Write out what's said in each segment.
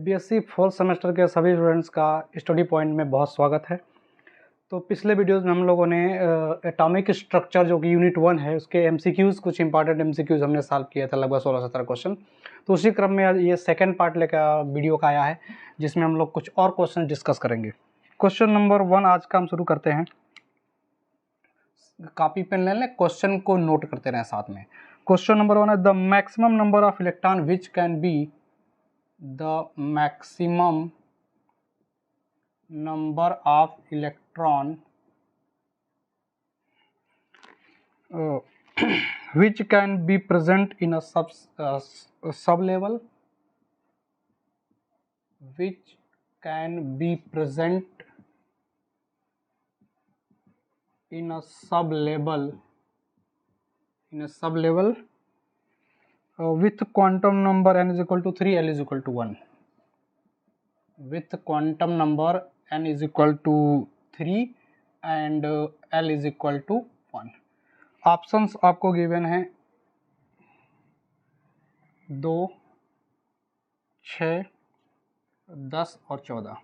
BSc fourth semester के सभी students का स्टडी पॉइंट में बहुत स्वागत है। तो पिछले वीडियोस में हम लोगों ने एटॉमिक स्ट्रक्चर जो कि यूनिट 1 है उसके एमसीक्यूज़ कुछ इंपॉर्टेंट एमसीक्यूज़ हमने सॉल्व किया था, लगभग 16-17 क्वेश्चन। तो उसी क्रम में ये सेकेंड पार्ट लेकर वीडियो का आया है जिसमें हम लोग कुछ और क्वेश्चन डिस्कस करेंगे। क्वेश्चन नंबर 1 आज का हम शुरू करते हैं। कॉपी पेन ले लें, क्वेश्चन को नोट करते रहें साथ में। क्वेश्चन नंबर 1 है the maximum number of electron which can be the maximum number of electron which can be present in a sub level, which can be present in a sub level with quantum number n is equal to 3, L is equal to 1. With quantum number n is equal to 3 and L is equal to 1. Options आपको given है 2, 6, 10 और 14।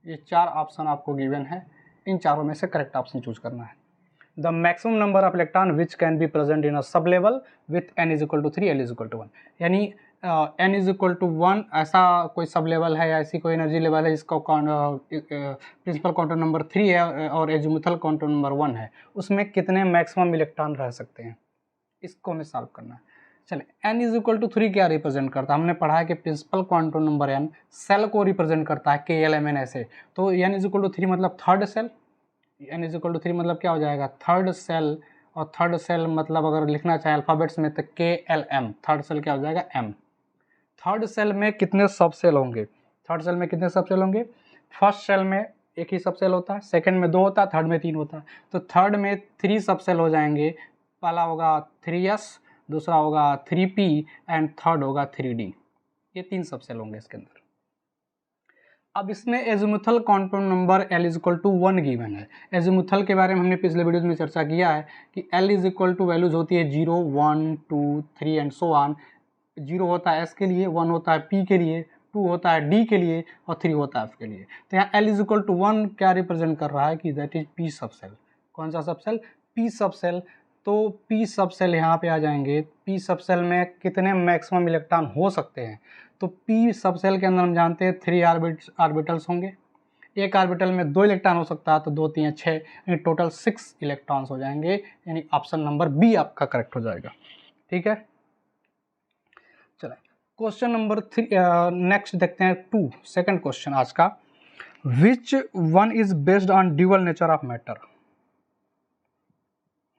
ये 4 option आपको given है, इन चारों में से correct option choose करना है। The maximum number of electron which can be present in a sub level with n is equal to 3, L is equal to 1. यानी n is equal to 1 ऐसा कोई सब लेवल है या ऐसी कोई energy level है जिसका प्रिंसिपल क्वांटम नंबर 3 है और एजीमुथल क्वांटम नंबर 1 है, उसमें कितने मैक्सिमम इलेक्ट्रॉन रह सकते हैं, इसको हमें सॉल्व करना है। चलिए, n इज इक्वल टू 3 क्या रिप्रेजेंट करता है? हमने पढ़ा है कि principal quantum number n shell को रिप्रेजेंट करता है, KLMN ऐसे। तो n इज इक्वल टू 3 मतलब third shell, n is equal to 3 मतलब क्या हो जाएगा? Third shell. और थर्ड सेल मतलब अगर लिखना चाहे अल्फ़ाबेट्स में तो KLM, थर्ड सेल क्या हो जाएगा? M। थर्ड सेल में कितने सब सेल होंगे? थर्ड सेल में कितने सब सेल होंगे? फर्स्ट सेल में एक ही सब सेल होता है, सेकंड में 2 होता है, थर्ड में 3 होता है। तो थर्ड में 3 सब सेल हो जाएंगे। पहला होगा 3s, दूसरा होगा 3p एंड थर्ड होगा 3d। ये 3 सब सेल होंगे इसके अंदर। अब इसमें azimuthal quantum number L is equal to 1 given है। एजीमुथल के बारे में हमने पिछले वीडियोस में चर्चा किया है कि L is equal to values होती है 0, 1, 2, 3 एंड सो ऑन। 0 होता है S के लिए, 1 होता है P के लिए, 2 होता है D के लिए और 3 होता है F के लिए। तो यहाँ L इज इक्वल टू 1 क्या रिप्रेजेंट कर रहा है कि दैट इज P सब सेल। कौन सा सब सेल? P सब सेल। तो P सब सेल यहाँ पे आ जाएंगे। P सब सेल में कितने मैक्सिमम इलेक्ट्रॉन हो सकते हैं? तो P सब सेल के अंदर हम जानते हैं 3 ऑर्बिटल्स होंगे। एक ऑर्बिटल में 2 इलेक्ट्रॉन हो सकता है, तो 2, 3, 6 यानी टोटल 6 इलेक्ट्रॉन्स हो जाएंगे। यानी ऑप्शन नंबर बी आपका करेक्ट हो जाएगा। ठीक है, चलिए क्वेश्चन नंबर 3 नेक्स्ट देखते हैं। 2 सेकंड क्वेश्चन आज का। Which one is based on dual nature of matter?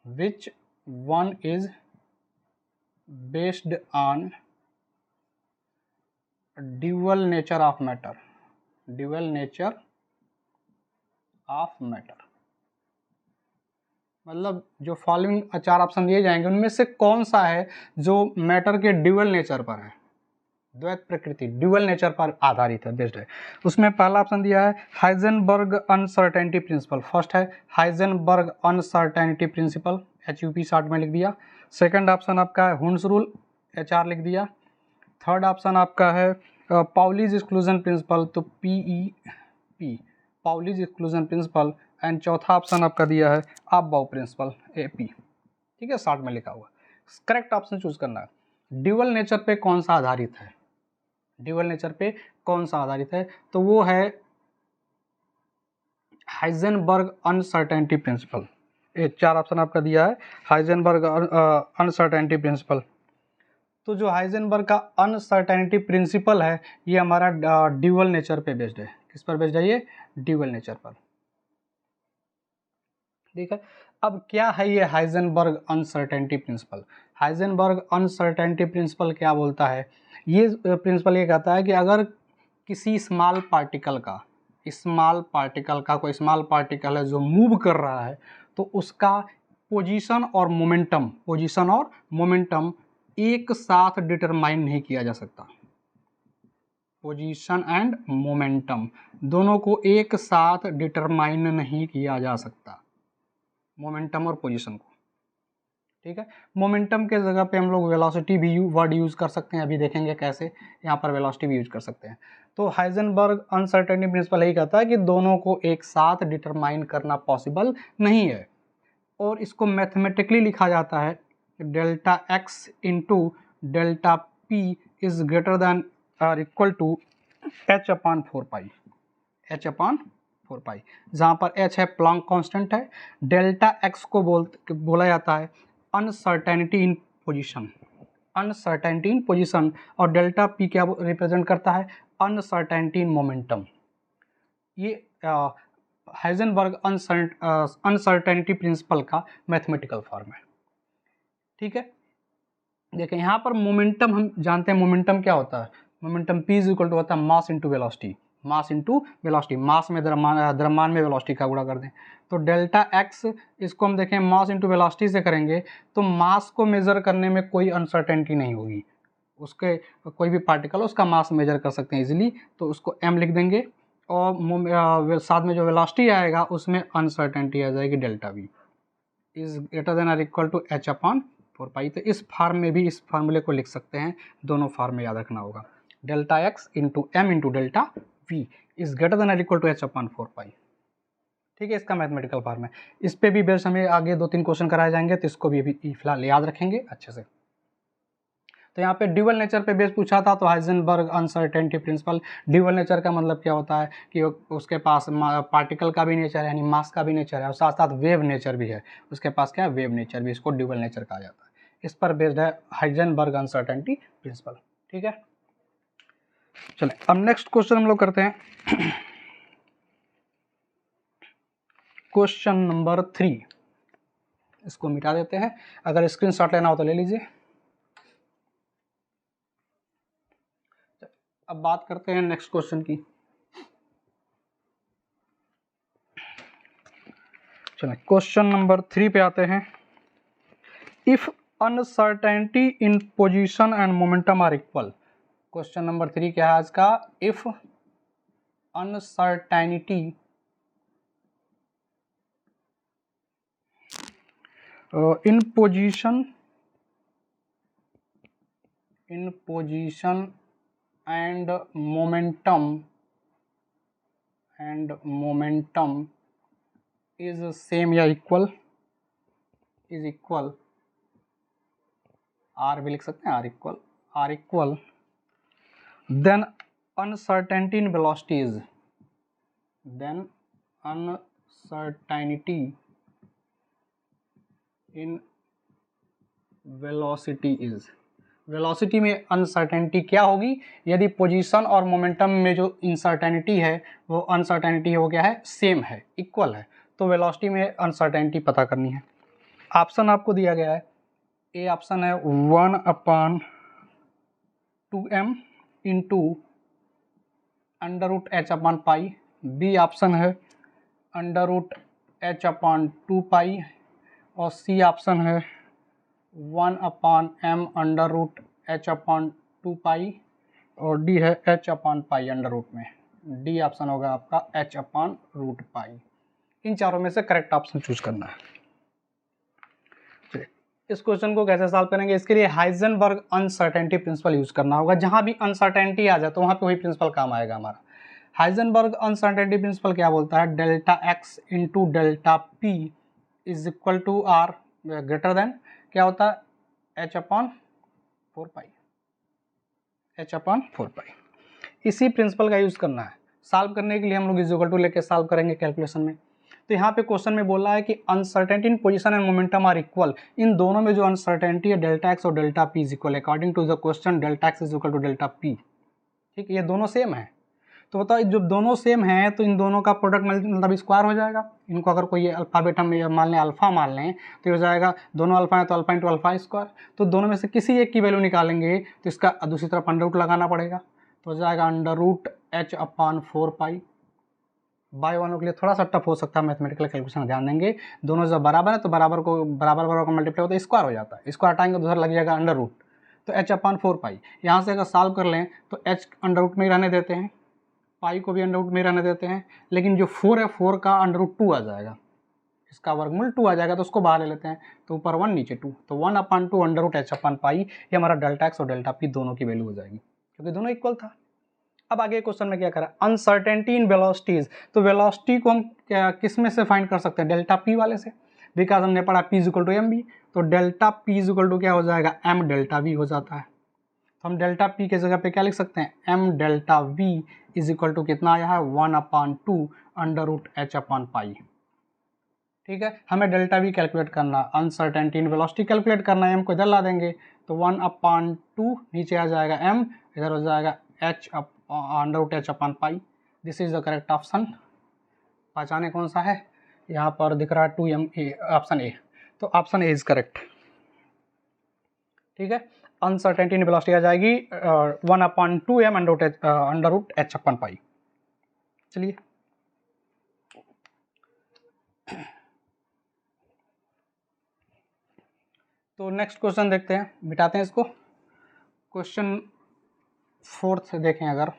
Which one is based on dual nature of matter? Dual nature of matter मतलब जो फॉलोइंग 4 ऑप्शन दिए जाएंगे उनमें से कौन सा है जो मैटर के ड्यूअल नेचर पर है, द्वैत प्रकृति, ड्यूअल नेचर पर आधारित है, बेस्ड है। उसमें पहला ऑप्शन दिया है हाइजेनबर्ग अनसर्टेनिटी प्रिंसिपल। फर्स्ट है Heisenberg uncertainty principal, HUP short में लिख दिया। सेकंड ऑप्शन आपका है हुन्स रूल, HR लिख दिया। थर्ड ऑप्शन आपका है पाउलीज एक्सक्लूजन प्रिंसिपल, तो PEP, Pauli's exclusion principle. And चौथा ऑप्शन आपका दिया है अबाउ प्रिंसिपल, AP। ठीक है, शॉर्ट में लिखा हुआ। करेक्ट ऑप्शन चूज करना है। ड्यूअल नेचर पे कौन सा आधारित है? ड्यूअल नेचर पे कौन सा आधारित है? तो वो है हाइजेनबर्ग अनसर्टेनिटी प्रिंसिपल। ये 4 ऑप्शन आपका दिया है हाइजेनबर्ग अनसर्टेनिटी प्रिंसिपल। तो जो हाइजेनबर्ग का अनसर्टेनिटी प्रिंसिपल है ये हमारा ड्यूअल नेचर पे बेस्ड है। किस पर बेस्ड है ये? ड्यूअल नेचर पर। ठीक है, अब क्या है ये Heisenberg uncertainty principal? Heisenberg uncertainty principal क्या बोलता है? ये प्रिंसिपल ये कहता है कि अगर किसी स्मॉल पार्टिकल का कोई स्मॉल पार्टिकल है जो मूव कर रहा है, तो उसका पोजीशन और मोमेंटम एक साथ डिटरमाइन नहीं किया जा सकता। पोजीशन एंड मोमेंटम दोनों को एक साथ डिटरमाइन नहीं किया जा सकता, मोमेंटम और पोजीशन को। ठीक है। मोमेंटम के जगह पे हम लोग वेलोसिटी भी वर्ड यूज़ कर सकते हैं, अभी देखेंगे कैसे यहाँ पर वेलोसिटी भी यूज कर सकते हैं। तो हाइजेनबर्ग अनसर्टेनिटी प्रिंसिपल यही कहता है कि दोनों को एक साथ डिटरमाइन करना पॉसिबल नहीं है, और इसको मैथमेटिकली लिखा जाता है delta x into delta P is greater than और equal to H upon 4 pi, H upon 4 pi, जहाँ पर एच है प्लैंक कांस्टेंट है। डेल्टा एक्स को बोला जाता है uncertainty in position, uncertainty in position, और डेल्टा पी क्या रिप्रेजेंट करता है, अनसर्टेनिटी इन मोमेंटम। ये हाइजेनबर्ग अनसर्टेनिटी प्रिंसिपल का मैथमेटिकल फॉर्म है। ठीक है, देखें यहाँ पर मोमेंटम हम जानते हैं, मोमेंटम क्या होता है, momentum p is equal to होता है mass into velocity, mass into velocity, mass में द्रव्यमान में वेलोसिटी का गुणा कर दें। तो डेल्टा एक्स, इसको हम देखें मास इंटू वेलोसिटी से करेंगे तो मास को मेजर करने में कोई अनसर्टेनिटी नहीं होगी, उसके कोई भी पार्टिकल उसका मास मेजर कर सकते हैं इजीली, तो उसको m लिख देंगे, और साथ में जो वेलोसिटी आएगा उसमें अनसर्टेनिटी आ जाएगी delta v is greater than और इक्वल टू एच अपॉन 4 पाई। तो इस फॉर्म में भी इस फार्मूले को लिख सकते हैं, दोनों फॉर्म में याद रखना होगा, delta x into m into delta v is greater than और equal to H upon 4 pi. ठीक है, इसका मैथमेटिकल फॉर्म है। इस पे भी बेस हमें आगे 2-3 क्वेश्चन कराए जाएंगे, तो इसको भी फिलहाल याद रखेंगे अच्छे से। तो यहाँ पे ड्यूअल नेचर पे बेस पूछा था, तो Heisenberg uncertainty principal, dual nature का मतलब क्या होता है कि उसके पास पार्टिकल का भी नेचर है यानी मास का भी नेचर है, और साथ साथ वेव नेचर भी है, उसके पास क्या है, वेव नेचर भी, इसको ड्यूअल नेचर कहा जाता है। इस पर बेस्ड है हाइजेनबर्ग अनसर्टेनिटी प्रिंसिपल। ठीक है, चलें अब नेक्स्ट क्वेश्चन हम लोग करते हैं, क्वेश्चन नंबर 3। इसको मिटा देते हैं, अगर स्क्रीनशॉट लेना हो तो ले लीजिए। अब बात करते हैं नेक्स्ट क्वेश्चन की। चलिए क्वेश्चन नंबर 3 पे आते हैं। If uncertainty in position and momentum are equal. Question number 3 क्या है आज का, if uncertainty in position and momentum is same या equal, is equal, R भी लिख सकते हैं, R equal, then uncertainty in velocity is, then uncertainty in velocity is, velocity में अनसर्टेनिटी क्या होगी, यदि पोजीशन और मोमेंटम में जो इनसर्टेनिटी है वो अनसर्टेनिटी हो गया है, सेम है, इक्वल है, तो वेलोसिटी में अनसर्टेनिटी पता करनी है। ऑप्शन आपको दिया गया है, ए ऑप्शन है 1/2m इंटू √h/पाई, बी ऑप्शन है √h/2 और सी ऑप्शन है 1/m √h/2 और डी है h/पाई अंडर रूट में, डी ऑप्शन होगा आपका h/√पाई। इन चारों में से करेक्ट ऑप्शन चूज करना है। चलिए इस क्वेश्चन को कैसे सॉल्व करेंगे, इसके लिए हाइजेनबर्ग अनसर्टेनिटी प्रिंसिपल यूज करना होगा। जहां भी अनसर्टेनिटी आ जाए तो वहां पे वही प्रिंसिपल काम आएगा हमारा। हाइजेनबर्ग अनसर्टेनिटी प्रिंसिपल क्या बोलता है, delta x into delta P is equal to or greater than क्या होता है, h/4 पाई, h/4 पाई। इसी प्रिंसिपल का यूज करना है। सॉल्व करने के लिए हम लोग इज इक्वल टू लेके सॉल्व करेंगे कैलकुलेशन में। तो यहाँ पे क्वेश्चन में बोला है कि uncertainty in position and momentum are equal, इन दोनों में जो अनसर्टेनिटी है डेल्टा एक्स और delta P is equal, according to the question delta x is equal to delta P. ठीक है, ये दोनों सेम है, तो बताओ जब दोनों सेम हैं तो इन दोनों का प्रोडक्ट मतलब स्क्वायर हो जाएगा। इनको अगर कोई अल्फ़ाबेट हम मान लें, अल्फ़ा मान लें, तो हो जाएगा दोनों अल्फ़ा है तो अल्फ़ा इंटू अल्फ़ा स्क्वायर, तो दोनों में से किसी एक की वैल्यू निकालेंगे तो इसका दूसरी तरफ अंडर रूट लगाना पड़ेगा, तो हो जाएगा √h/4 पाई। बाय वालों के लिए थोड़ा सा टफ हो सकता है, मैथमेटिकल कैलकुलेशन ध्यान देंगे। दोनों जब बराबर है तो बराबर को मल्टीप्लाई होता है, स्क्वायर हो जाता है, इसको हटाएंगे दूसरा लग जाएगा अंडर रूट, तो h/4 पाई। यहाँ से अगर सॉल्व कर लें तो h अंडर रूट में ही रहने देते हैं, पाई को भी अंडर रूट में रहने देते हैं, लेकिन जो 4 है 4 का अंडर रूट 2 आ जाएगा, इसका वर्गमूल 2 आ जाएगा, तो उसको बाहर ले लेते हैं, तो ऊपर 1 नीचे 2, तो 1/2 अंडर रूट एच अपन पाई, ये हमारा डेल्टा एक्स और डेल्टा पी दोनों की वैल्यू हो जाएगी, क्योंकि दोनों इक्वल था। अब आगे क्वेश्चन में क्या करा, अनसर्टेनिटी इन वेलोसिटीज, तो वेलोसिटी को हम किस में से फाइंड कर सकते हैं, डेल्टा पी वाले से, बिकॉज हमने पढ़ा P is equal to M B, तो delta P is equal to क्या हो जाएगा, एम डेल्टा वी हो जाता है। तो हम डेल्टा पी के जगह पे क्या लिख सकते हैं, m delta v is equal to कितना आया है, 1/2 under root h upon pi. ठीक है, हमें डेल्टा वी कैलकुलेट करना, अनसर्टेनिटी इन वेलोसिटी कैलकुलेट करना है, एम को इधर ला देंगे, तो 1/2 नीचे आ जाएगा एम, इधर हो जाएगा h under root h upon pi. This is the correct option. पहचाने कौन सा है, यहाँ पर दिख रहा है 2m, ऑप्शन ए, तो ऑप्शन ए इज करेक्ट। ठीक है, अनसर्टेनिटी इन वेलोसिटी आ जाएगी 1/2m under root h upon पाई। चलिए तो नेक्स्ट क्वेश्चन देखते हैं, मिटाते हैं इसको। क्वेश्चन 4 देखें अगर,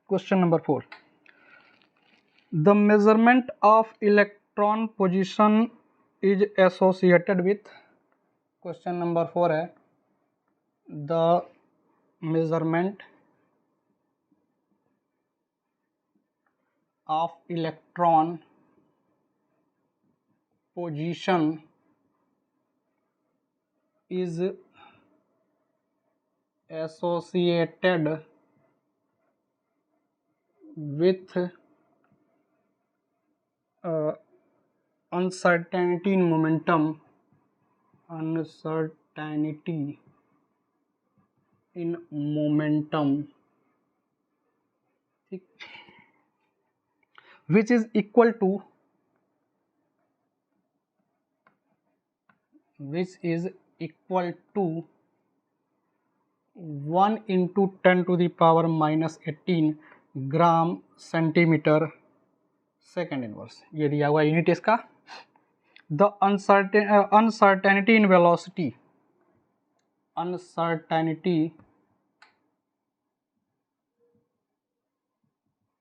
question number 4, the measurement of electron position is associated with, question number 4 है, the measurement of electron position is associated with uncertainty in momentum, uncertainty in momentum, which is equal to 1 into 10 to the power minus 18 gram centimetre second inverse, ये दिया हुआ unit इसका। The uncertainty in velocity, uncertainty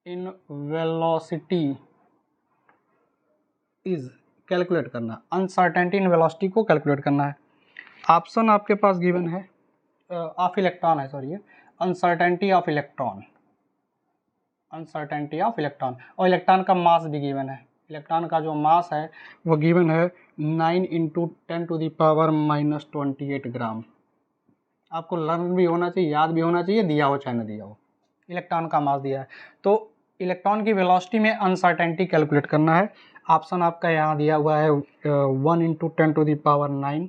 in velocity is, calculate करना, uncertainty in velocity को calculate करना है। Option आपके पास given है, ऑफ इलेक्ट्रॉन है, sorry, uncertainty of electron, uncertainty of electron, और इलेक्ट्रॉन का मास भी गिवन है। इलेक्ट्रॉन का जो मास है वो गिवन है 9 × 10 to the power minus 28 ग्राम। आपको लर्न भी होना चाहिए, याद भी होना चाहिए, दिया हो चाहे न दिया हो, इलेक्ट्रॉन का मास दिया है। तो इलेक्ट्रॉन की वेलोसिटी में अनसर्टेनिटी कैलकुलेट करना है। ऑप्शन आपका यहाँ दिया हुआ है 1 × 10 to the power 9,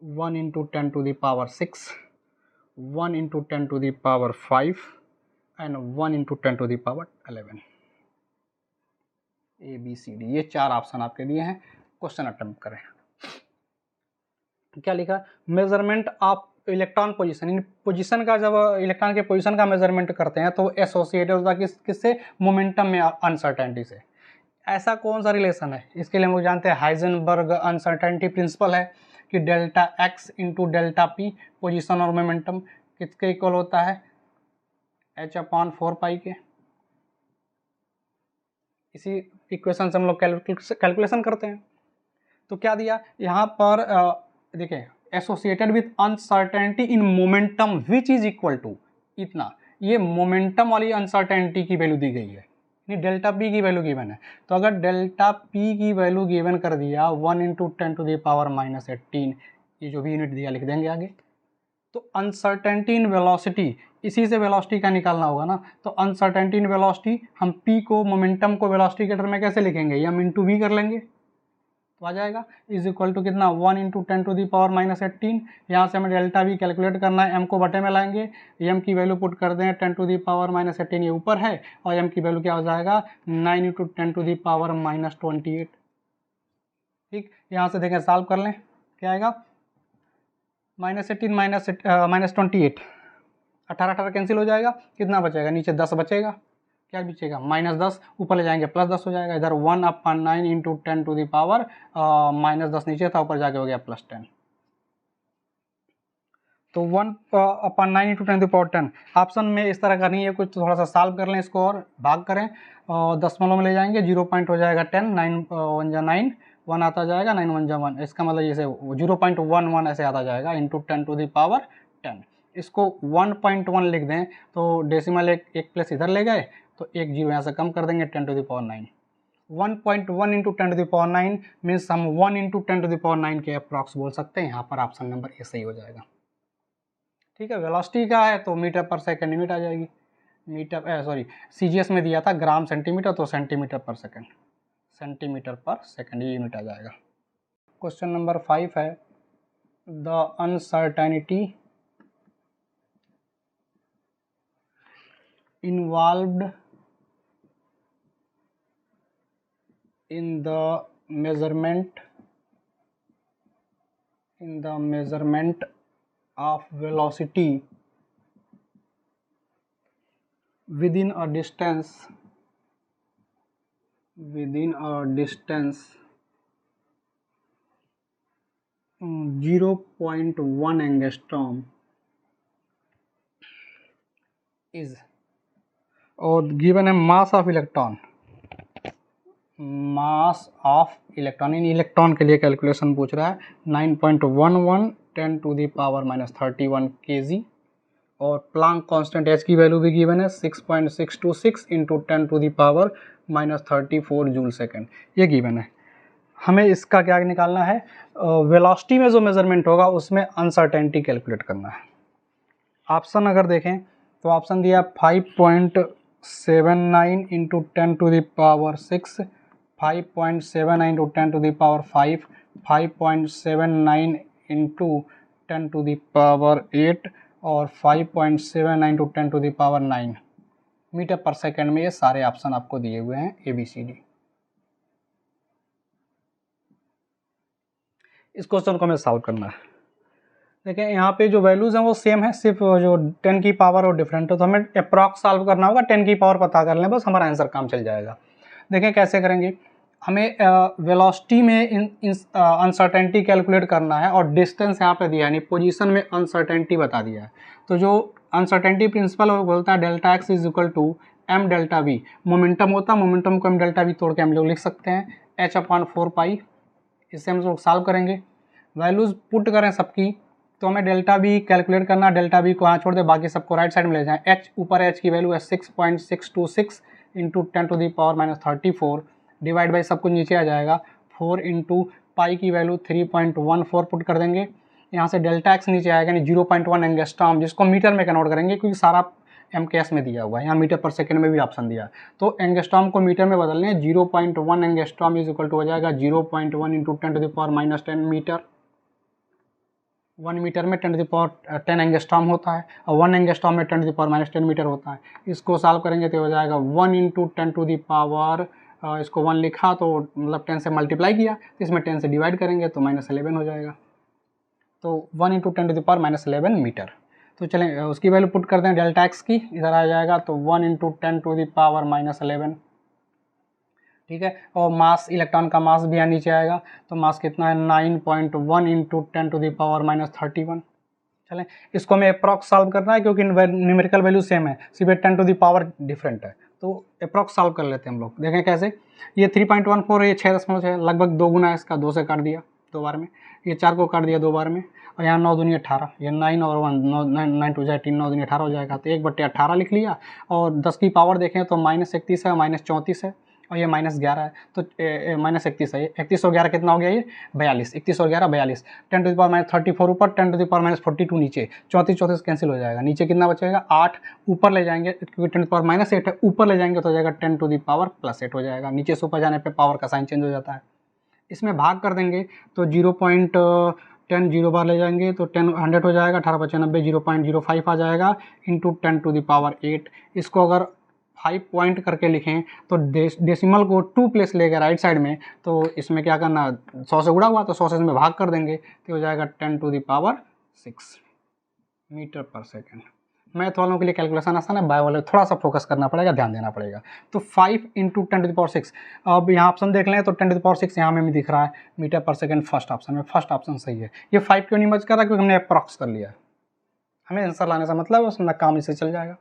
1 × 10 to the power 6, 1 × 10 to the power 5 and 1 × 10 to the power 11। A B C D, ये 4 ऑप्शन आपके दिए हैं। क्वेश्चन अटेम्प्ट करें। क्या लिखा, measurement of electron position, in position का, जब इलेक्ट्रॉन के पोजीशन का मेजरमेंट करते हैं तो एसोसिएटेड होता है किससे, मोमेंटम में अनसर्टेनिटी से। ऐसा कौन सा रिलेशन है, इसके लिए हम लोग जानते हैं हाइजेनबर्ग अनसर्टेनिटी प्रिंसिपल है कि delta x into delta P, position और मोमेंटम किसके इक्वल होता है, h/4 पाई के। इसी इक्वेशन से हम लोग कैलकुलेशन करते हैं। तो क्या दिया यहाँ पर, देखिए, associated with uncertainty in momentum which is equal to इतना, ये मोमेंटम वाली अनसर्टेनिटी की वैल्यू दी गई है, डेल्टा पी की वैल्यू गिवन है। तो अगर डेल्टा पी की वैल्यू गिवन कर दिया 1 × 10 to the power minus 18, ये जो भी यूनिट दिया लिख देंगे आगे। तो अनसर्टेनिटी इन वेलोसिटी, इसी से वेलोसिटी का निकालना होगा ना। तो अनसर्टेनिटी इन वेलोसिटी, हम पी को, मोमेंटम को वेलोसिटी के टर्म में कैसे लिखेंगे, एम इंटू वी कर लेंगे, तो आ जाएगा इज इक्वल टू कितना, 1 × 10 to the power minus 18। यहाँ से हमें डेल्टा वी कैलकुलेट करना है, एम को बटे में लाएंगे, एम की वैल्यू पुट कर दें 10 to the power minus 18, ये ऊपर है, और एम की वैल्यू क्या हो जाएगा 9 × 10 to the power minus 28। ठीक, यहाँ से देखें, सॉल्व कर लें, क्या आएगा, -18 माइनस 28, 18 कैंसिल हो जाएगा, कितना बचेगा, नीचे 10 बचेगा, क्या बचेगा, -10, ऊपर ले जाएंगे +10 हो जाएगा, इधर 1/9 × 10 to the power -10 नीचे था, ऊपर जाके हो गया +10। तो 1/9 × 10⁻10 ऑप्शन में इस तरह का नहीं है कुछ, तो थोड़ा सा सॉल्व कर लें इसको और भाग करें और दशमलव में ले जाएंगे, 0 पॉइंट हो जाएगा 10, 9 1 जा 9, 1 आता जाएगा, 9 1 जा 1, इसका मतलब जैसे 0.11 ऐसे आता जाएगा इंटू 10⁻10। इसको 1.1 लिख दें तो डेसिमल एक प्लेस इधर ले गए तो एक जीरो यहाँ से कम कर देंगे, 10⁻9। 1.1 इंटू 10⁻9 मीन्स हम 1 इंटू 10⁻9 के अप्रॉक्स बोल सकते हैं। यहाँ पर ऑप्शन नंबर ए सही हो जाएगा। ठीक है, वेलोसिटी का है तो मीटर पर सेकंड यूनिट आ जाएगी। सीजीएस में दिया था ग्राम सेंटीमीटर, तो सेंटीमीटर पर सेकंड, सेंटीमीटर पर सेकंड ये यूनिट आ जाएगा। क्वेश्चन नंबर 5 है, the uncertainty involved in the measurement of velocity within a distance 0.1 angstrom is, और गिवन है mass of electron, mass of electron, in electron के लिए कैलकुलेशन पूछ रहा है, 9.11 10⁻31 kg, और प्लांक कांस्टेंट एच की वैल्यू भी गिवन है 6.626 इंटू 10⁻34 जूल सेकेंड, ये गिवन है। हमें इसका क्या निकालना है, वेलोसिटी में जो मेजरमेंट होगा उसमें अनसर्टेनिटी कैलकुलेट करना है। ऑप्शन अगर देखें तो ऑप्शन दिया 5.79 इंटू 10⁻6, 5.79 इंटू 10⁵, 5.79 इंटू 10⁸ और 5.79 इंटू 10⁹ मीटर पर सेकेंड में ये सारे ऑप्शन आपको दिए हुए हैं ABCD। इस क्वेश्चन को हमें सॉल्व करना है। देखिए यहाँ पे जो वैल्यूज हैं वो सेम है, सिर्फ जो 10 की पावर और डिफरेंट है, तो हमें अप्रॉक्स सॉल्व करना होगा, 10 की पावर पता कर लें बस, हमारा आंसर काम चल जाएगा। देखें कैसे करेंगे, हमें वेलोसिटी में अनसर्टेनिटी कैलकुलेट करना है और डिस्टेंस यहाँ पे दिया है, यानी पोजीशन में अनसर्टेनिटी बता दिया है। तो जो अनसर्टेनिटी प्रिंसिपल बोलता है delta x is equal to m delta v, momentum होता है, मोमेंटम को m डेल्टा v तोड़ के हम लोग लिख सकते हैं h/4π। इससे हम लोग सॉल्व करेंगे, वैल्यूज पुट करें सबकी, तो हमें डेल्टा वी कैलकुलेट करना, डेल्टा वी को यहाँ छोड़ दे, बाकी सबको राइट साइड में ले जाएं। h ऊपर h की वैल्यू है 6.626 इंटू 10⁻34 डिवाइड बाई सब कुछ नीचे आ जाएगा, 4 इंटू पाई की वैल्यू 3.14 पुट कर देंगे। यहाँ से डेल्टा एक्स नीचे आएगा, यानी 0.1 एंगस्ट्रॉम, जिसको मीटर में कन्वर्ट करेंगे क्योंकि सारा MKS में दिया हुआ है, यहाँ मीटर पर सेकेंड में भी ऑप्शन दिया है, तो एंगस्ट्रॉम को मीटर में बदलने, 0.1 एंगस्ट्रॉम इज इक्वल टू हो जाएगा 0.1 इंटू 10⁻10 मीटर। 1 मीटर में 10⁻10 एंगस्ट्रॉम होता है और 1 एंगस्ट्रॉम में 10⁻10 मीटर होता है। इसको सॉल्व करेंगे तो हो जाएगा 1 इंटू 10⁻, इसको 1 लिखा तो मतलब 10 से मल्टीप्लाई किया, तो इसमें 10 से डिवाइड करेंगे तो -11 हो जाएगा, तो 1 इंटू 10⁻11 मीटर। तो चलें उसकी वैल्यू पुट कर दें, डेल्टा एक्स की इधर आ जाएगा, तो 1 इंटू 10⁻11, ठीक है। और मास, इलेक्ट्रॉन का मास भी यहाँ नीचे आएगा, तो मास कितना है 9.1 इंटू 10⁻31। चलें इसको हमें अप्रॉक्स सॉल्व करना है क्योंकि न्यूमेरिकल वैल्यू सेम है, सिर्फ 10 डिफरेंट है, तो अप्रॉक्स सॉल्व कर लेते हैं हम लोग। देखें कैसे, ये 3.14, ये 6.6 लगभग 2 गुना है इसका, 2 से काट दिया 2 बार में, ये 4 को काट दिया 2 बार में, और यहाँ 9 दूनी 18, ये 9 और 1 9 टू जाए 3, 9 दूनी 18 हो जाएगा, तो 1/18 लिख लिया। और 10 की पावर देखें तो -31 है, -34 है, और ये -11 है, तो -31 है, 31 और 11 कितना हो गया, ये 42, 31 और 11 42, 10⁻34 ऊपर, 10⁻42 नीचे, 34 कैंसिल हो जाएगा, नीचे कितना बचेगा 8, ऊपर ले जाएंगे क्योंकि 10⁻8 है, ऊपर ले जाएंगे तो हो जाएगा 10⁻+8 हो जाएगा, नीचे से ऊपर जाने पर पावर का साइन चेंज हो जाता है। इसमें भाग कर देंगे तो 0.10 0 बार ले जाएंगे तो 10 100 हो जाएगा, 18×95 0.05 आ जाएगा इंटू 10⁸। इसको अगर 5 पॉइंट करके लिखें तो डेसिमल को 2 प्लेस लेकर राइट साइड में, तो इसमें क्या करना, 100 से उड़ा हुआ तो 100 से इसमें भाग कर देंगे तो हो जाएगा 10⁶ मीटर पर सेकेंड। मैथ वालों के लिए कैलकुलेशन आसान है, बायो वाले थोड़ा सा फोकस करना पड़ेगा, ध्यान देना पड़ेगा। तो 5 इंटू 10⁶, अब यहाँ ऑप्शन देख लें तो 10⁶ यहाँ में भी दिख रहा है metre per second, first option में, फर्स्ट ऑप्शन सही है। ये 5 क्यों नहीं मच कर रहा, क्योंकि हमने अप्रॉक्स कर लिया है, हमें आंसर लाने से मतलब है, उसमें काम इससे चल जाएगा।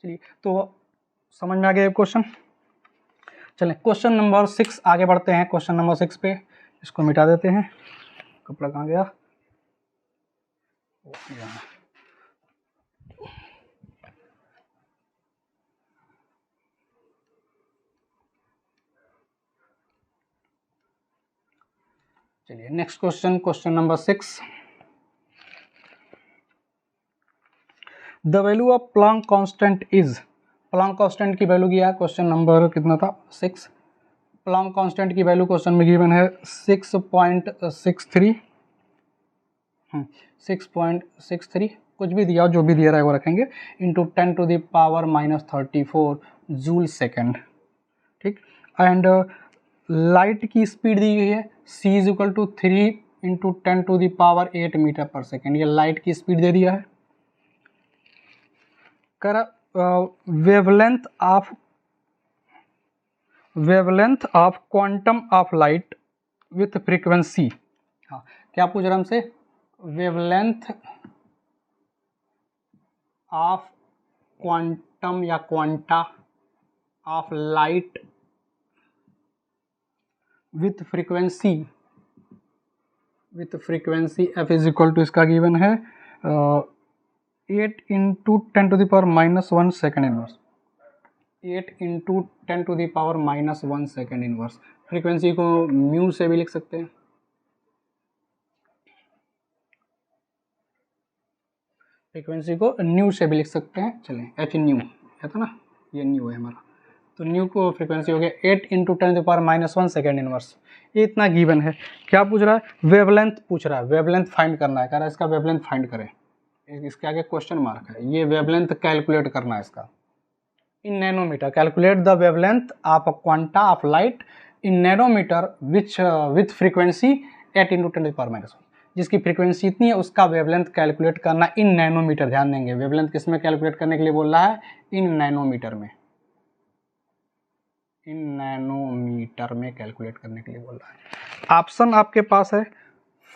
चलिए तो समझ में आ गया क्वेश्चन। चलें क्वेश्चन नंबर 6 आगे बढ़ते हैं। क्वेश्चन नंबर 6 पे इसको मिटा देते हैं। कपड़ा कहाँ गया? चलिए next question, question number 6। The value of Planck constant is, Planck constant की वैल्यू किया है, क्वेश्चन नंबर कितना था 6। प्लैंक कांस्टेंट की वैल्यू क्वेश्चन में गिवन है 6.63, 6.63 कुछ भी दिया, जो भी दिया रहा है वो रखेंगे, इंटू 10⁻⁻34 जूल सेकेंड। ठीक, एंड लाइट की स्पीड दी गई है c is equal to 3 into 10⁸ metre per second. ये लाइट की स्पीड दे दिया है। कर wavelength of quantum of light with frequency. हाँ, क्या पूछ रहा है हमसे? वेवलेंथ ऑफ क्वांटम या quanta of light with frequency f is equal to, इसका गिवन है 8 into 10⁻⁻1 second inverse, 8 into 10⁻⁻1 second inverse. Frequency को म्यू से भी लिख सकते हैं, फ्रीक्वेंसी को न्यू से भी लिख सकते हैं। चलें h न्यू है था ना, ये न्यू है हमारा, तो न्यू को फ्रीक्वेंसी हो गया 8 इंटू 10⁻⁻1 सेकेंड इनवर्स। ये इतना गिवन है। क्या पूछ रहा है? वेवलेंथ पूछ रहा है, वेवलेंथ फाइंड करना है। कह रहा है इसका वेवलेंथ फाइंड करें, इसके आगे क्वेश्चन मार्क है, ये वेवलेंथ कैलकुलेट करना है इसका in nanometre. Calculate the wavelength of quanta of light in nanometre which with frequency 8 into 10⁻⁻1, जिसकी फ्रीक्वेंसी इतनी है उसका वेवलेंथ कैलकुलेट करना इन नैनोमीटर। ध्यान देंगे, वेवलेंथ किस में कैलकुलेट करने के लिए बोल रहा है? इन नैनोमीटर में, इन नैनोमीटर में कैलकुलेट करने के लिए बोल रहा है। ऑप्शन आपके पास है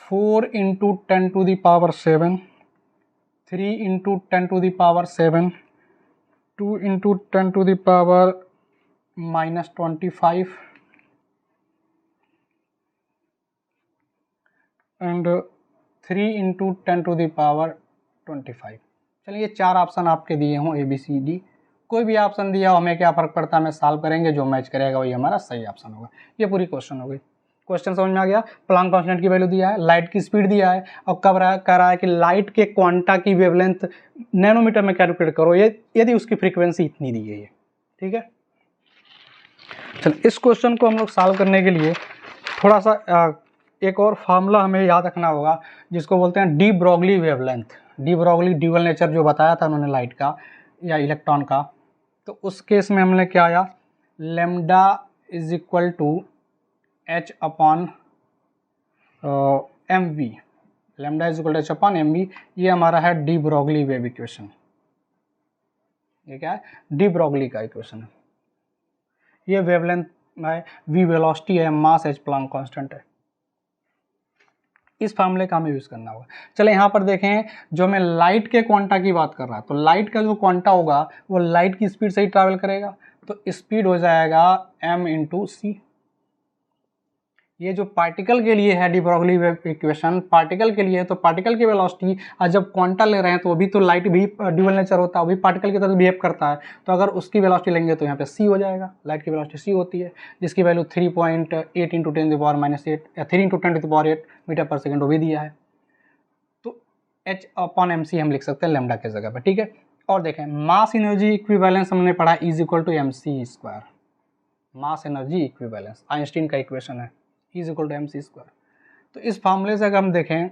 4 into 10⁻7, 3 into 10⁻7, 2 into 10⁻⁻25 and 3 into 10⁻25। चलिए ये 4 ऑप्शन आपके दिए हों ABCD, कोई भी ऑप्शन दिया हो, हमें क्या फ़र्क पड़ता है, हमें सॉल्व करेंगे, जो मैच करेगा वही हमारा सही ऑप्शन होगा। ये पूरी क्वेश्चन हो गई। क्वेश्चन समझ में आ गया? प्लैंक कांस्टेंट की वैल्यू दिया है, लाइट की स्पीड दिया है, और कब कह रहा है कि लाइट के क्वांटा की वेवलेंथ नैनोमीटर में कैलकुलेट करो, ये यदि उसकी फ्रीक्वेंसी इतनी दी गई है। ठीक है, चलो इस क्वेश्चन को हम लोग सॉल्व करने के लिए थोड़ा सा एक और फार्मूला हमें याद रखना होगा, जिसको बोलते हैं de Broglie wavelength. De Broglie dual nature जो बताया था उन्होंने लाइट का या इलेक्ट्रॉन का, तो उस केस में हमने क्या आया, lambda is equal to h upon M v, lambda is equal to h upon M we. ये हमारा है डी ब्रोगली वेव इक्वेशन। ये क्या है? डी ब्रोगली का इक्वेशन है। ये वेवलेंथ है, वी वेलोसिटी है, मास h प्लैंक कांस्टेंट है। इस फार्मूले का हमें यूज़ करना होगा। चले यहाँ पर देखें, जो हमें लाइट के क्वांटा की बात कर रहा है, तो लाइट का जो क्वांटा होगा वो लाइट की स्पीड से ही ट्रैवल करेगा, तो स्पीड हो जाएगा m इंटू सी। ये जो पार्टिकल के लिए है डी ब्रोगली इक्वेशन, पार्टिकल के लिए है, तो पार्टिकल की वेलोसिटी, और जब क्वांटा ले रहे हैं तो वो भी तो लाइट भी ड्यूअल नेचर होता है, वो भी पार्टिकल की तरह बिहेव करता है, तो अगर उसकी वेलोसिटी लेंगे तो यहाँ पे c हो जाएगा। लाइट की वेलोसिटी c होती है, जिसकी वैल्यू 3.8 इंटू 10⁻⁻8 या 3 इंटू 10⁻8 मीटर पर सेकेंड वो भी दिया है, तो h अपॉन एम सी हम लिख सकते हैं लेमडा के जगह पर। ठीक है, और देखें मास एनर्जी इक्विवेलेंस हमने पढ़ा is equal to M C square. Mass energy equivalence Einstein का इक्वेशन है, is equal to M C square. तो इस फार्मूले से अगर हम देखें,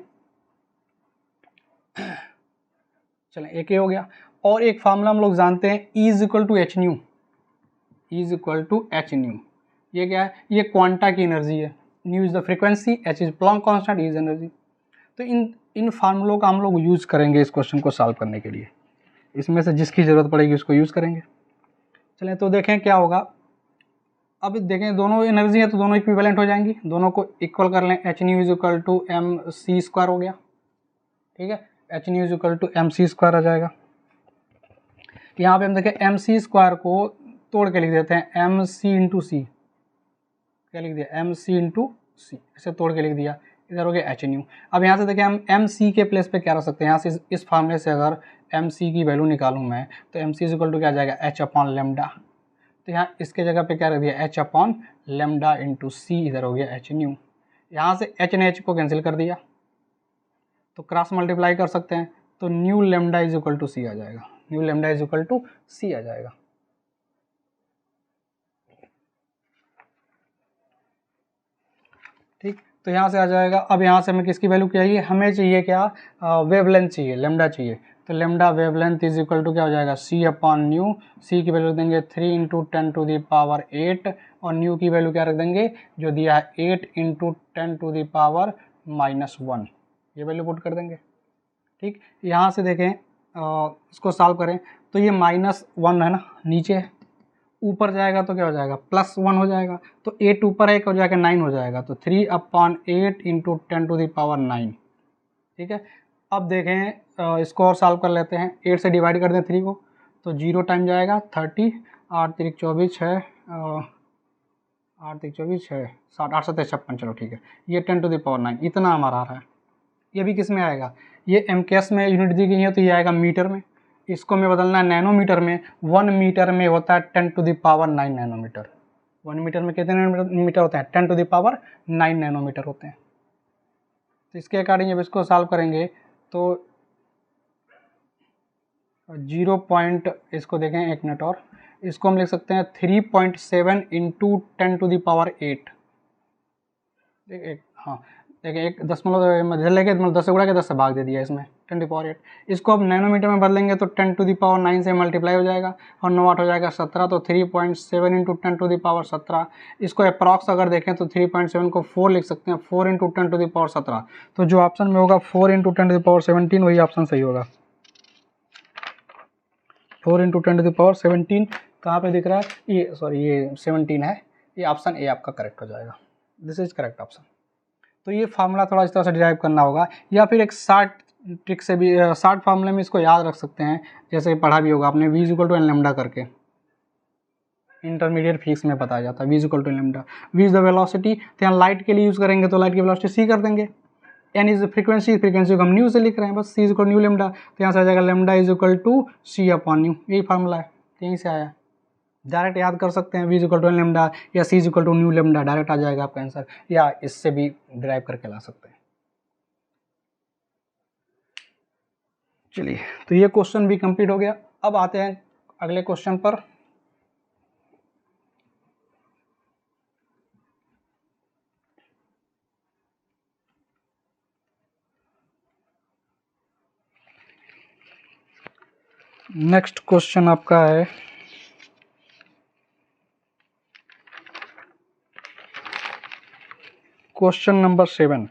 चलें एक ये हो गया, और एक फार्मूला हम लोग जानते हैं E is equal to H nu, is equal to H nu. ये क्या है? ये क्वांटा की एनर्जी है, nu is the frequency, H is Planck constant, is energy. तो इन फार्मूलों का हम लोग यूज़ करेंगे इस क्वेश्चन को सॉल्व करने के लिए। इसमें से जिसकी ज़रूरत पड़ेगी उसको यूज़ करेंगे। चलें तो देखें क्या होगा। अब देखें दोनों एनर्जी है तो दोनों इक्विवेलेंट हो जाएंगी, दोनों को इक्वल कर लें, H nu is equal to M C square हो गया। ठीक है, H nu is equal to M C square आ जाएगा। यहाँ पे हम देखें एम सी स्क्वायर को तोड़ के लिख देते हैं एम सी इंटू सी, क्या लिख दिया एम सी इंटू सी, इसे तोड़ के लिख दिया, इधर हो गया एच न्यू। अब यहाँ से देखिए हम एम सी के प्लेस पे क्या रख सकते हैं, यहाँ से इस फार्मूले से अगर एम सी की वैल्यू निकालूँ मैं तो M C is equal to क्या आ जाएगा एच अपॉन लेमडा, तो यहाँ इसके जगह पे क्या रख दिया एच अपॉन लेमडा इंटू सी, इधर हो गया एच न्यू। यहाँ से एच ने एच को कैंसिल कर दिया तो क्रॉस मल्टीप्लाई कर सकते हैं, तो nu lambda is equal to C आ जाएगा, nu lambda is equal to C आ जाएगा। ठीक, तो यहाँ से आ जाएगा। अब यहाँ से हमें किसकी वैल्यू चाहिए, हमें चाहिए क्या वेवलेंथ चाहिए, लेमडा चाहिए, तो lambda wavelength is equal to क्या हो जाएगा सी अपॉन न्यू, सी की वैल्यू देंगे 3 इंटू 10 टू दी पावर 8 और न्यू की वैल्यू क्या रख देंगे जो दिया है 8 इंटू 10 टू दी पावर -1, ये वैल्यू पुट कर देंगे। ठीक, यहाँ से देखें इसको सॉल्व करें तो ये -1 है ना, नीचे ऊपर जाएगा तो क्या हो जाएगा +1 हो जाएगा, तो 8 ऊपर है, एक हो जाएगा 9 हो जाएगा, तो 3/8 इंटू 10 टू दी पावर 9। ठीक है, अब देखें इसको और सॉल्व कर लेते हैं, 8 से डिवाइड कर दें 3 को तो 0 टाइम जाएगा 30, 8 3 24 है 8 3 24 है 60, 8 7 56, चलो ठीक है, ये 10 टू दी पावर 9 इतना हमारा आ रहा है। ये भी किस में आएगा, ये एमकेएस में यूनिट दी गई है तो ये आएगा मीटर में, इसको में बदलना है नैनोमीटर में, 1 मीटर में होता है 10 to the power 9 nanometre, 1 metre में कितने मीटर होते हैं 10 टू दी पावर 9 नैनोमीटर होते हैं। तो इसके अकॉर्डिंग जब इसको सॉल्व करेंगे तो 0 पॉइंट, इसको देखें एक मिनट और, इसको हम लिख सकते हैं 3.7 इंटू 10 टू दी पावर 8, एक हाँ देखिए एक दशमलव लेके मतलब 10 से उड़ा के 10 से भाग दे दिया इसमें 10 टू पावर 8, इसको अब नैनोमीटर में बदलेंगे तो 10 टू दी पावर 9 से मल्टीप्लाई हो जाएगा और 9 8 हो जाएगा 17, तो 3.7 इंटू 10 टू दी पावर 17, इसको अप्रॉक्स अगर देखें तो 3.7 को 4 लिख सकते हैं, 4 इंटू 10 टू दी पावर 17, तो जो ऑप्शन में होगा 4 इंटू 10 टू दी पावर 17 वही ऑप्शन सही होगा। 4 इंटू 10 टू दी पावर 17 कहाँ पे दिख रहा है, ये सॉरी ये 17 है, ये ऑप्शन ए आपका करेक्ट हो जाएगा, दिस इज करेक्ट ऑप्शन। तो ये फार्मूला थोड़ा इस तरह से डिराइव करना होगा, या फिर एक शार्ट ट्रिक से भी शार्ट फार्मूले में इसको याद रख सकते हैं, जैसे पढ़ा भी होगा आपने v equal to N lambda करके, इंटरमीडिएट फिजिक्स में बताया जाता है v equal to N lambda, v is the velocity, तो यहाँ लाइट के लिए यूज़ करेंगे तो लाइट की वेलोसिटी c कर देंगे, n इज फ्रीक्वेंसी, फ्रीक्वेंसी को हम न्यू से लिख रहे हैं बस, c is equal nu lambda, तो यहाँ से आ जाएगा lambda is equal to c upon nu, यही फार्मूला है, यहीं से आया, डायरेक्ट याद कर सकते हैं v equal to N lambda या c equal to nu lambda, direct आ जाएगा आपका आंसर, या इससे भी ड्राइव करके ला सकते हैं। चलिए, तो ये क्वेश्चन भी कंप्लीट हो गया। अब आते हैं अगले क्वेश्चन पर। नेक्स्ट क्वेश्चन आपका है question number 7,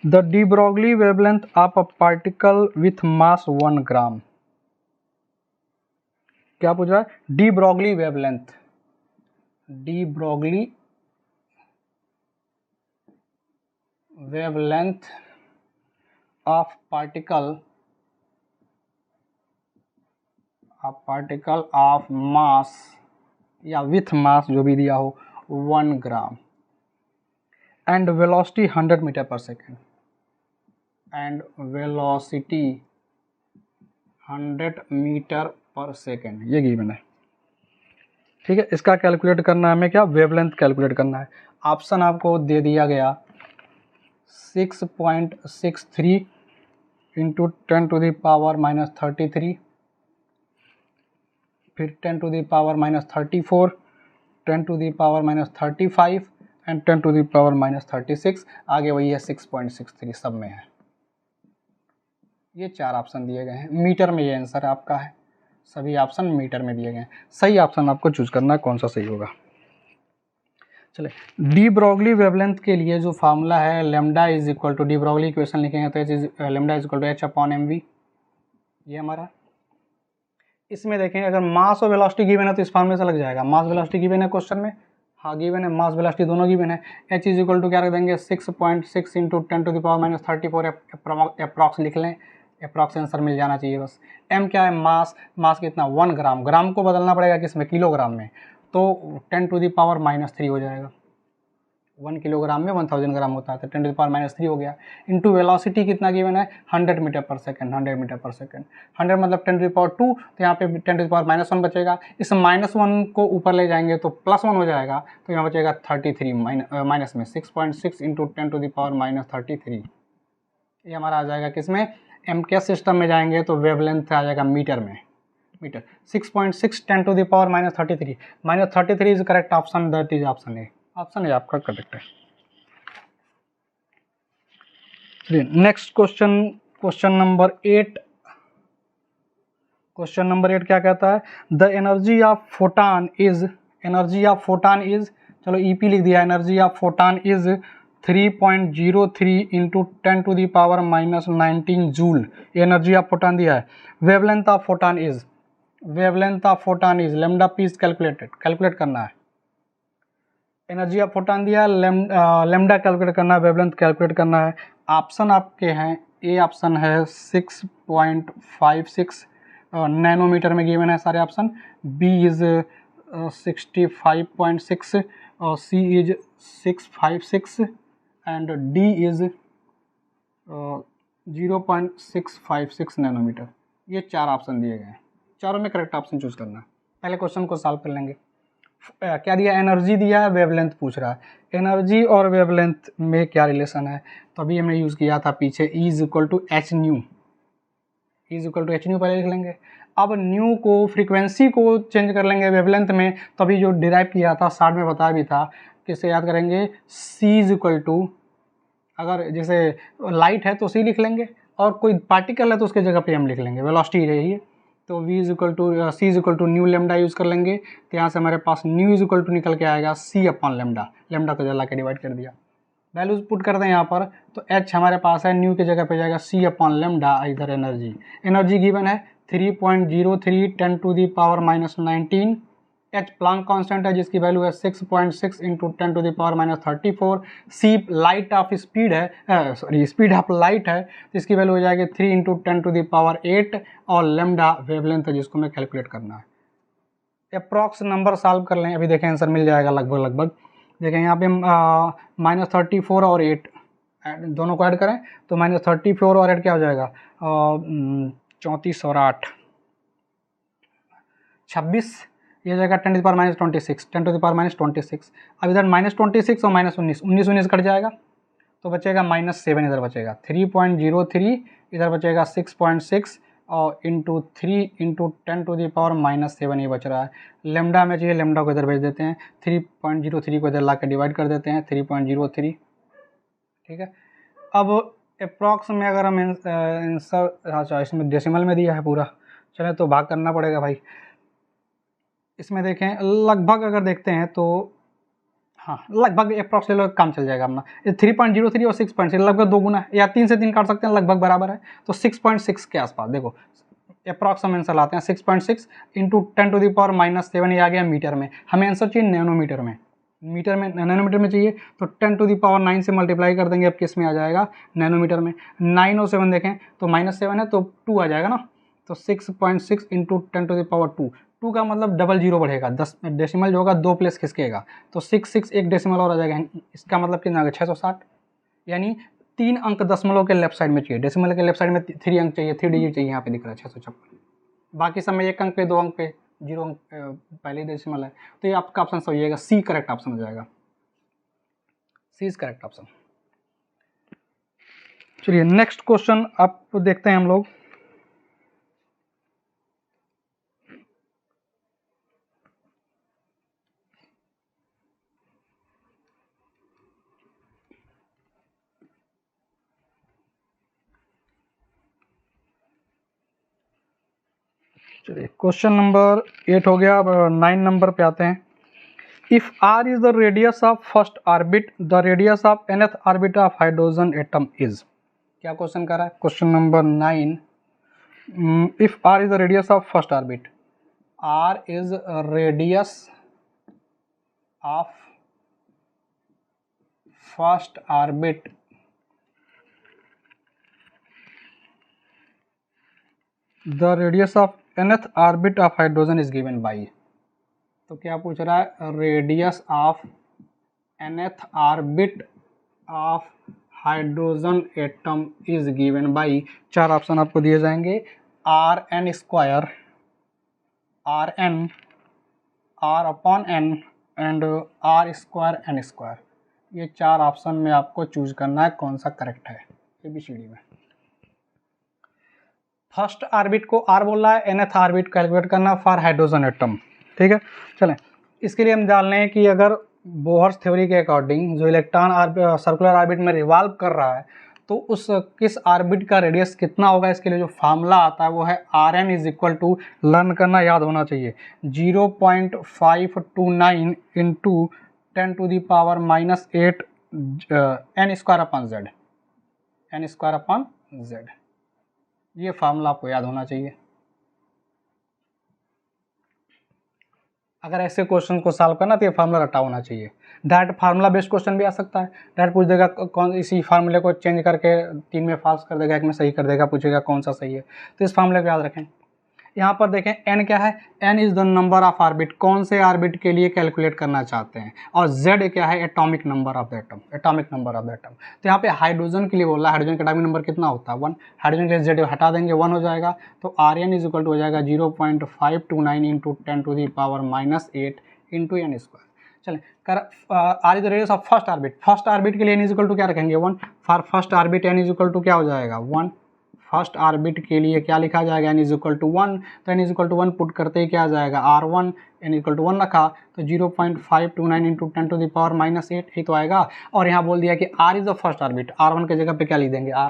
the de Broglie wavelength of a particle with mass 1 ग्राम। क्या पूछ रहा है, de Broglie wavelength, de Broglie wavelength of particle of mass या with mass जो भी दिया हो 1 ग्राम and velocity 100 metre per second, and velocity 100 metre per second, ये गिवन है। ठीक है, इसका कैलकुलेट करना है हमें, क्या वेवलेंथ कैलकुलेट करना है। ऑप्शन आपको दे दिया गया 6.63 इंटू 10 टू दी पावर -33, फिर 10 to the power -34, 10 to the power -35 and 10 to the power -36, आगे वही है 6.63, सब में है। ये 4 ऑप्शन दिए गए हैं, मीटर में ये आंसर आपका है, सभी ऑप्शन मीटर में दिए गए हैं, सही ऑप्शन आपको चूज करना है कौन सा सही होगा। चले, डी ब्रॉगली वेवलेंथ के लिए जो फार्मूला है lambda is equal to, de Broglie equation लिखेंगे तो lambda is equal to H upon M we, ये हमारा। इसमें देखें अगर मास और वेलोसिटी गिवन है तो इस फार्मूले से लग जाएगा, मास वेलोसिटी गिवन है क्वेश्चन में, हाँ गिवन है, मास वेलोसिटी दोनों गिवन है। एच इज इक्वल टू क्या रख देंगे 6.6 into 10 to the power -34 approx लिख लें, अप्रॉक्स आंसर मिल जाना चाहिए बस। m क्या है, मास, मास कितना 1 ग्राम, ग्राम को बदलना पड़ेगा किसमें, किलोग्राम में, तो 10⁻³ हो जाएगा। 1 किलोग्राम में 1000 ग्राम होता है, तो 10⁻³ हो गया। इनटू वेलोसिटी कितना गिवन है, 100 मीटर पर सेकंड, 100 मीटर पर सेकंड, 100 मतलब 10⁻², तो यहाँ पे 10⁻⁻1 बचेगा। इस -1 को ऊपर ले जाएंगे तो +1 हो जाएगा, तो यहाँ बचेगा 33 माइनस में 6.6 इंटू 10⁻³ ये हमारा आ जाएगा किसमें, एम के सिस्टम में जाएंगे तो वेवलेंथ आ जाएगा मीटर में, metre 6.6 10⁻³ -33 is correct option, that is option A, option A आपका करेक्ट है। Next question, question number 8, question number 8 क्या कहता है, the energy of photon is, energy of photon is, चलो ईपी लिख दिया, energy of photon is 3.03 into 10⁻⁻19 joule, energy of photon दिया है। Wavelength of photon is, wavelength of photon is, lambda P is calculated, calculate करना है। Energy of photon दिया, lambda calculate करना है, वेवलेंथ कैलकुलेट करना है। ऑप्शन आपके हैं, ए ऑप्शन है 6.56 नैनोमीटर में गिवन है सारे ऑप्शन, बी इज 65.6 और C is 656 and D is 0.656 nanometre. ये 4 ऑप्शन दिए गए हैं, चारों में करेक्ट ऑप्शन चूज करना है। पहले क्वेश्चन को सॉल्व कर लेंगे। क्या दिया, एनर्जी दिया है, वेवलेंथ पूछ रहा है। एनर्जी और वेवलेंथ में क्या रिलेशन है, तो अभी हमने यूज़ किया था पीछे, E is equal to H nu, E is equal to H nu पहले लिख लेंगे। अब न्यू को, फ्रीक्वेंसी को चेंज कर लेंगे वेवलेंथ में, तो अभी जो डिराइव किया था स्टार्ट में बताया भी था, किससे याद करेंगे, C इज इक्वल टू, अगर जैसे लाइट है तो C लिख लेंगे, और कोई पार्टिकल है तो उसके जगह पे हम लिख लेंगे, वेलोसिटी रही है, तो V is equal to C is equal to nu lambda use कर लेंगे, तो यहाँ से हमारे पास न्यू इज इक्वल टू निकल के आएगा C अपॉन लेमडा, लेमडा को जला के डिवाइड कर दिया, वैल्यूज पुट कर दें यहाँ पर, तो H हमारे पास है, न्यू की जगह पे जाएगा C अपॉन लेमडा, इधर एनर्जी, एनर्जी गिवन है 3.03 10⁻⁻19, H प्लांक कांस्टेंट है जिसकी वैल्यू है 6.6 into 10⁻34, C light of speed है, सॉरी स्पीड ऑफ लाइट है, जिसकी वैल्यू हो जाएगी 3 इंटू 10⁸, और लेमडा वेवलेंथ है जिसको मैं कैलकुलेट करना है। अप्रॉक्स नंबर सॉल्व कर लें, अभी देखें आंसर मिल जाएगा लगभग लगभग। देखें यहाँ पे -34 और 8 दोनों को ऐड करें तो -34 और 8 क्या हो जाएगा, 34 और 8 26, ये हो जाएगा 10⁻26, 10⁻26। अब इधर -26 और -19, 19 कट जाएगा तो बचेगा -7, इधर बचेगा 3.03, इधर बचेगा 6.6 और इंटू 3 इंटू 10⁻⁻7 ये बच रहा है। लेमडा में चाहिए, लेमडा को इधर भेज देते हैं, 3.03 को इधर ला के डिवाइड कर देते हैं, 3.03, ठीक है। अब अप्रॉक्स में अगर हम आंसर, अच्छा इसमें डेसिमल में दिया है पूरा, चले तो भाग करना पड़ेगा भाई। इसमें देखें लगभग अगर देखते हैं तो हाँ लगभग अप्रॉक्स ले काम चल जाएगा अपना, 3.03 और 6.6 लगभग 2 गुना है, या 3 से 3 काट सकते हैं, लगभग बराबर है, तो 6.6 के आसपास। देखो अप्रॉक्स हम आंसर लाते हैं 6.6 इंटू 10⁻⁻7, ये आ गया मीटर में, हमें आंसर चाहिए नैनोमीटर में, मीटर में नैनोमीटर में चाहिए तो 10⁹ से मल्टीप्लाई कर देंगे, अब किस में आ जाएगा, नैनोमीटर में। 9 और 7 देखें तो -7 है तो 2 आ जाएगा ना, तो 6.6 इंटू 10⁻², 2 का मतलब डबल जीरो बढ़ेगा, 10 डेसिमल जो होगा 2 प्लेस खिसकेगा, तो 6 एक डेसिमल और आ जाएगा, इसका मतलब कितना आ गया 660, यानी 3 अंक दशमलव के लेफ्ट साइड में चाहिए, डेसिमल के लेफ्ट साइड में 3 अंक चाहिए, 3 डिजिट चाहिए, यहाँ पे दिख रहा है 656, बाकी सब में 1 अंक पे 2 अंक पे 0 अंक पहले डेसिमल है, तो ये आपका ऑप्शन सही होगा, सी करेक्ट ऑप्शन हो जाएगा, सी इज करेक्ट ऑप्शन। चलिए नेक्स्ट क्वेश्चन आप देखते हैं हम लोग। चलिए क्वेश्चन नंबर 8 हो गया, अब 9 नंबर पे आते हैं। If r is the radius of first orbit, the radius of nth orbit of hydrogen atom is, क्या क्वेश्चन कर रहा है, question number 9, if r is the radius of first orbit, r is radius of first orbit the radius of nth orbit of hydrogen is given by, तो क्या पूछ रहा है, radius of nth orbit of hydrogen atom is given by, चार option आपको दिए जाएंगे, R N square, R N, R upon N and R square N square. ये चार ऑप्शन में आपको चूज करना है कौन सा करेक्ट है ABCD में। फर्स्ट ऑर्बिट को आर बोल रहा है, nth ऑर्बिट कैलकुलेट करना फॉर हाइड्रोजन एटम, ठीक है। चलें, इसके लिए हम जान लें कि अगर बोहर्स थ्योरी के अकॉर्डिंग जो इलेक्ट्रॉन सर्कुलर ऑर्बिट में रिवॉल्व कर रहा है तो उस किस ऑर्बिट का रेडियस कितना होगा, इसके लिए जो फार्मूला आता है वो है Rn is equal to, learn करना याद होना चाहिए, 0.529 into 10⁻⁻8 n square upon Z, n square upon Z, ये फार्मूला आपको याद होना चाहिए। अगर ऐसे क्वेश्चन को सॉल्व करना तो ये फार्मूला रटा होना चाहिए। डायरेक्ट फार्मूला बेस्ड क्वेश्चन भी आ सकता है, डायरेक्ट पूछ देगा कौन, इसी फार्मूले को चेंज करके 3 में फॉल्स कर देगा, 1 में सही कर देगा, पूछेगा कौन सा सही है, तो इस फार्मूले को याद रखें। यहाँ पर देखें n क्या है, n is the number of orbit, कौन से ऑर्बिट के लिए कैलकुलेट करना चाहते हैं, और z क्या है, atomic number of the atom, atomic number of the atom. तो यहाँ पे हाइड्रोजन के लिए बोल रहा है, हाइड्रोजन का एटॉमिक नंबर कितना होता है 1, हाइड्रोजन के लिए z हटा देंगे 1 हो जाएगा, तो Rn इज इक्वल टू हो जाएगा 0.529 इंटू 10⁻⁸ इंटू n स्क्वायर। चलें, कर R is the radius of first orbit, first orbit के लिए n इज इक्वल टू क्या रखेंगे 1, for first orbit n is equal to क्या हो जाएगा 1, फर्स्ट ऑर्बिट के लिए क्या लिखा जाएगा n इज इक्वल टू 1, तो n is equal to 1 put करते ही क्या आ जाएगा R1, n इक्वल टू 1 रखा तो 0.529 इंटू 10⁻⁸ ही तो आएगा। और यहाँ बोल दिया कि R is the first orbit, R1 के जगह पे क्या लिख देंगे R,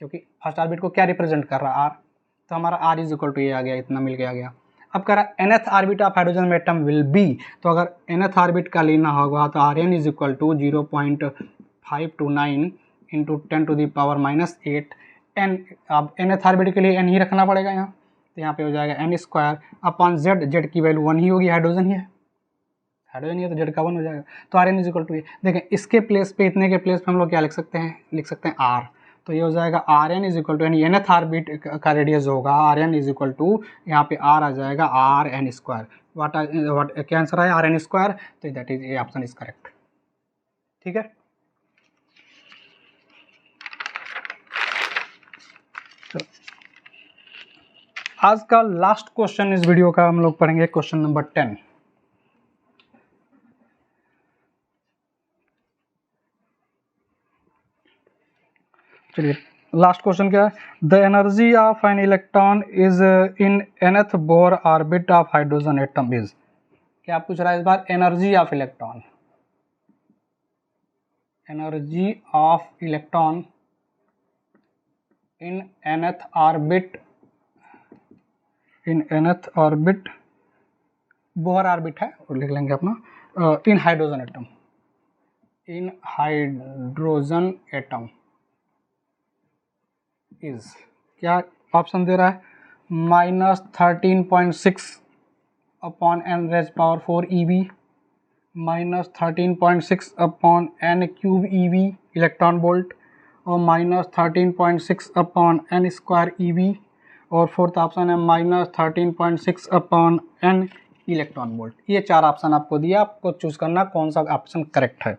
क्योंकि फर्स्ट ऑर्बिट को क्या रिप्रेजेंट कर रहा है R, तो हमारा R इज इक्वल टू ये आ गया, इतना मिल के आ गया। अब कह रहा है nth orbit of hydrogen atom will be, तो अगर nth ऑर्बिट का लेना होगा तो Rn is equal to 0.529 into 10⁻⁸ n, अब nth ऑर्बिट के लिए n ही रखना पड़ेगा यहाँ, तो यहाँ पे हो जाएगा n square upon z, z की वैल्यू 1 ही होगी, हाइड्रोजन ही है, हाइड्रोजन ही है तो z का 1 हो जाएगा, तो Rn इज इक्वल टू ये। देखें इसके प्लेस पे, इतने के प्लेस पे हम लोग क्या लिख सकते हैं, लिख सकते हैं R, तो ये हो जाएगा Rn इज इक्वल टू, यानी nth ऑर्बिट का रेडियस होगा Rn इज इक्वल टू, यहाँ पे R आ जाएगा Rn स्क्वायर, वाट क्या आंसर है Rn स्क्वायर, तो that is A option is correct, ठीक है। आज का लास्ट क्वेश्चन इस वीडियो का हम लोग पढ़ेंगे क्वेश्चन नंबर 10। चलिए लास्ट क्वेश्चन क्या है, the energy of an electron is in nth Bohr orbit of hydrogen atom is, क्या पूछ रहा है इस बार, energy of electron, energy of electron in nth orbit, in nth orbit, Bohr orbit है और लिख लेंगे अपना, in hydrogen atom, in hydrogen atom is, क्या ऑप्शन दे रहा है, -13.6 upon n raise power 4 eV, -13.6 upon n cube eV electron volt, और -13.6 अपॉन n स्क्वायर eV, और फोर्थ ऑप्शन है -13.6 अपॉन n इलेक्ट्रॉन वोल्ट। ये चार ऑप्शन आपको दिया, आपको चूज करना कौन सा ऑप्शन करेक्ट है।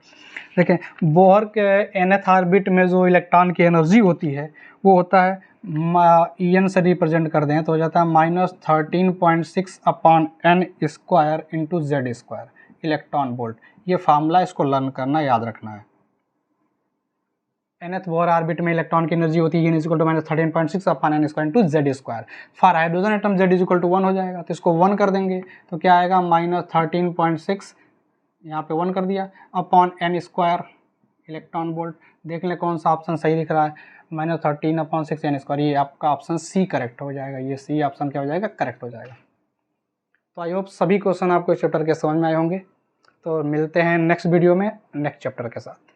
देखें बोहर के nth ऑर्बिट में जो इलेक्ट्रॉन की एनर्जी होती है वो होता है, En से रिप्रेजेंट कर दें तो हो जाता है -13.6 upon n square into Z square electron volt. ये फार्मूला, इसको लर्न करना, याद रखना है। nth बोहर ऑर्बिट में इलेक्ट्रॉन की एनर्जी होती है -13.6 upon n square into Z square. For hydrogen atom z is equal to 1 हो जाएगा, तो इसको 1 कर देंगे तो क्या आएगा, -13.6 यहाँ पे 1 कर दिया upon n square electron volt. देख लें कौन सा ऑप्शन सही दिख रहा है, -13/6 n स्क्वायर, ये आपका ऑप्शन सी करेक्ट हो जाएगा, ये सी ऑप्शन क्या हो जाएगा, करेक्ट हो जाएगा। तो आई होप सभी क्वेश्चन आपको इस चैप्टर के समझ में आए होंगे। तो मिलते हैं नेक्स्ट वीडियो में नेक्स्ट चैप्टर के साथ।